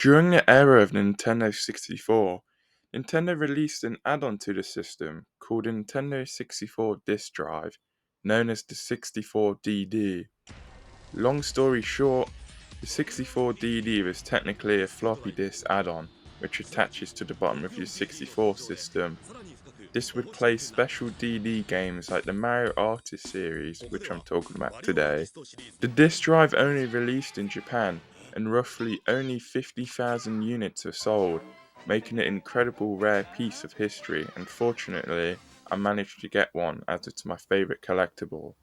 During the era of Nintendo 64, Nintendo released an add-on to the system called the Nintendo 64 Disk Drive, known as the 64DD. Long story short, the 64DD was technically a floppy disk add-on which attaches to the bottom of your 64 system. This would play special DD games like the Mario Artist series, which I'm talking about today. The disk drive only released in Japan, and roughly only 50,000 units are sold, making it an incredible rare piece of history, and fortunately, I managed to get one as it's my favourite collectible.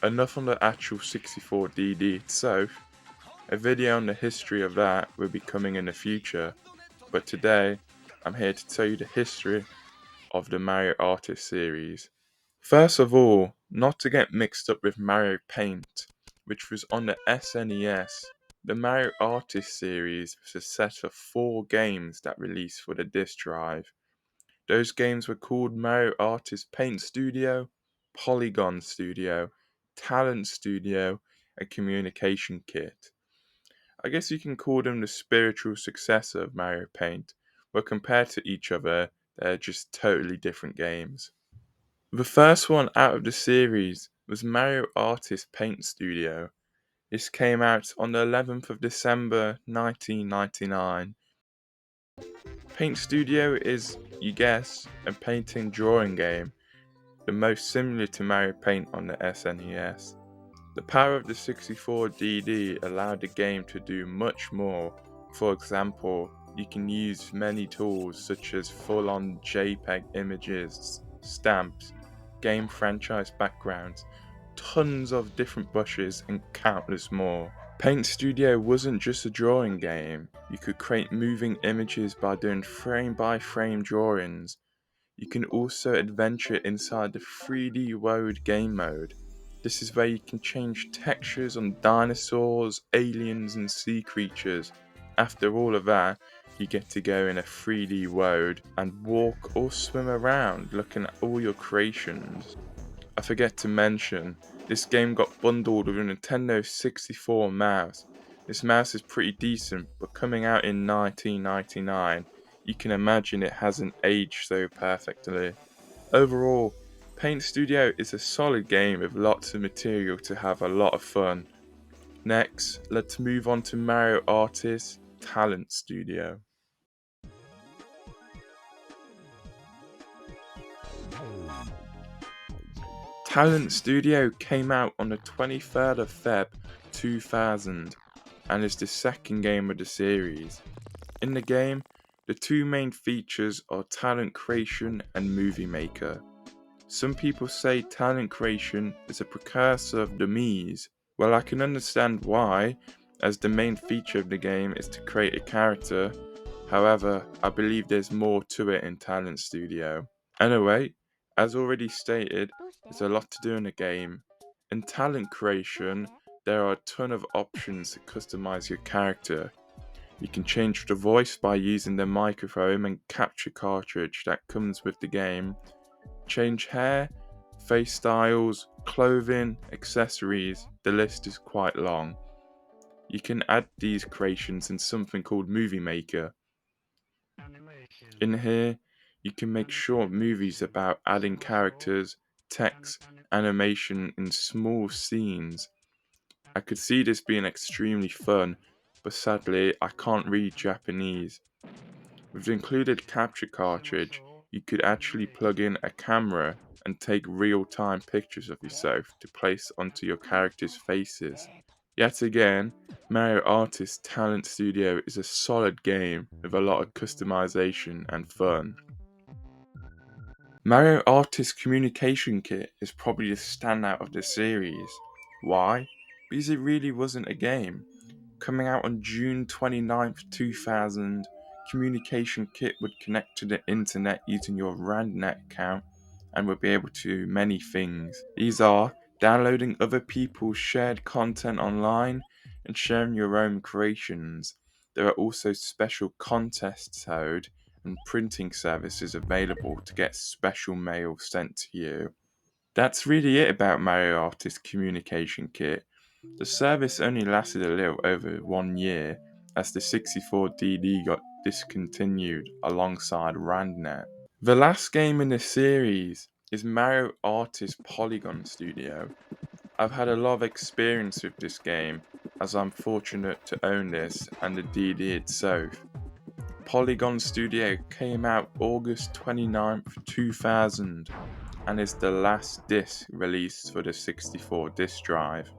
Enough on the actual 64DD itself, a video on the history of that will be coming in the future, but today, I'm here to tell you the history of the Mario Artist series. First of all, not to get mixed up with Mario Paint, which was on the SNES, the Mario Artist series was a set of 4 games that released for the disk drive. Those games were called Mario Artist Paint Studio, Polygon Studio, Talent Studio, and Communication Kit. I guess you can call them the spiritual successor of Mario Paint, but compared to each other, they're just totally different games. The first one out of the series was Mario Artist Paint Studio. This came out on the 11th of December 1999. Paint Studio is, you guess, a painting drawing game, the most similar to Mario Paint on the SNES. The power of the 64DD allowed the game to do much more. For example, you can use many tools such as full-on JPEG images, stamps, game franchise backgrounds, tons of different brushes, and countless more. Paint Studio wasn't just a drawing game. You could create moving images by doing frame-by-frame drawings. You can also adventure inside the 3D World game mode. This is where you can change textures on dinosaurs, aliens, and sea creatures. After all of that, you get to go in a 3D world and walk or swim around looking at all your creations. I forget to mention, this game got bundled with a Nintendo 64 mouse. This mouse is pretty decent, but coming out in 1999, you can imagine it hasn't aged so perfectly. Overall, Paint Studio is a solid game with lots of material to have a lot of fun. Next, let's move on to Mario Artist Talent Studio. Talent Studio came out on the 23rd of Feb 2000 and is the second game of the series. In the game, the two main features are talent creation and movie maker. Some people say talent creation is a precursor of the Mii's. Well, I can understand why, as the main feature of the game is to create a character. However, I believe there's more to it in Talent Studio. Anyway, as already stated, there's a lot to do in the game. In talent creation, there are a ton of options to customize your character. You can change the voice by using the microphone and capture cartridge that comes with the game, change hair, face styles, clothing, accessories, the list is quite long. You can add these creations in something called Movie Maker. In here, you can make short movies about adding characters, text, animation in small scenes. I could see this being extremely fun, but sadly I can't read Japanese. With the included capture cartridge, you could actually plug in a camera and take real-time pictures of yourself to place onto your characters' faces. Yet again, Mario Artist Talent Studio is a solid game with a lot of customization and fun. Mario Artist Communication Kit is probably the standout of the series. Why? Because it really wasn't a game. Coming out on June 29th, 2000, Communication Kit would connect to the internet using your RANDnet account and would be able to do many things. These are downloading other people's shared content online and sharing your own creations. There are also special contests held and printing services available to get special mail sent to you. That's really it about Mario Artist Communication Kit. The service only lasted a little over 1 year, as the 64DD got discontinued alongside RandNet. The last game in the series is Mario Artist Polygon Studio. I've had a lot of experience with this game, as I'm fortunate to own this and the DD itself. Polygon Studio came out August 29th, 2000, and is the last disc released for the 64 disc drive.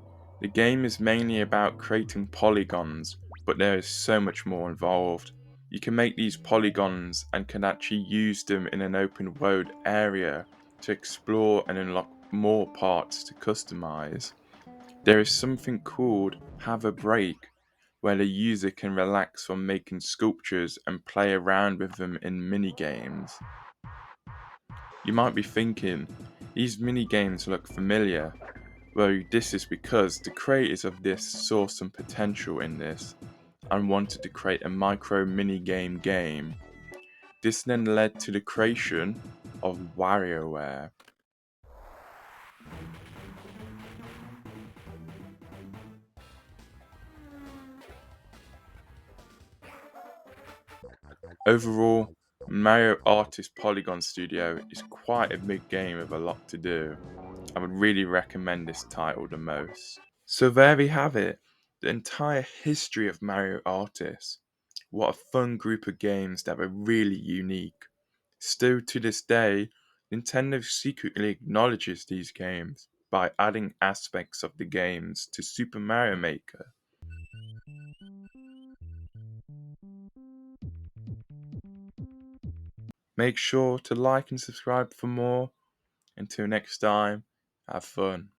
The game is mainly about creating polygons, but there is so much more involved. You can make these polygons and can actually use them in an open world area to explore and unlock more parts to customize. There is something called Have a Break, where the user can relax from making sculptures and play around with them in minigames. You might be thinking, these minigames look familiar. Well, this is because the creators of this saw some potential in this and wanted to create a micro minigame game. This then led to the creation of WarioWare. Overall, Mario Artist Polygon Studio is quite a big game with a lot to do. I would really recommend this title the most. So there we have it, the entire history of Mario Artist. What a fun group of games that were really unique. Still to this day, Nintendo secretly acknowledges these games by adding aspects of the games to Super Mario Maker. Make sure to like and subscribe for more. Until next time, have fun.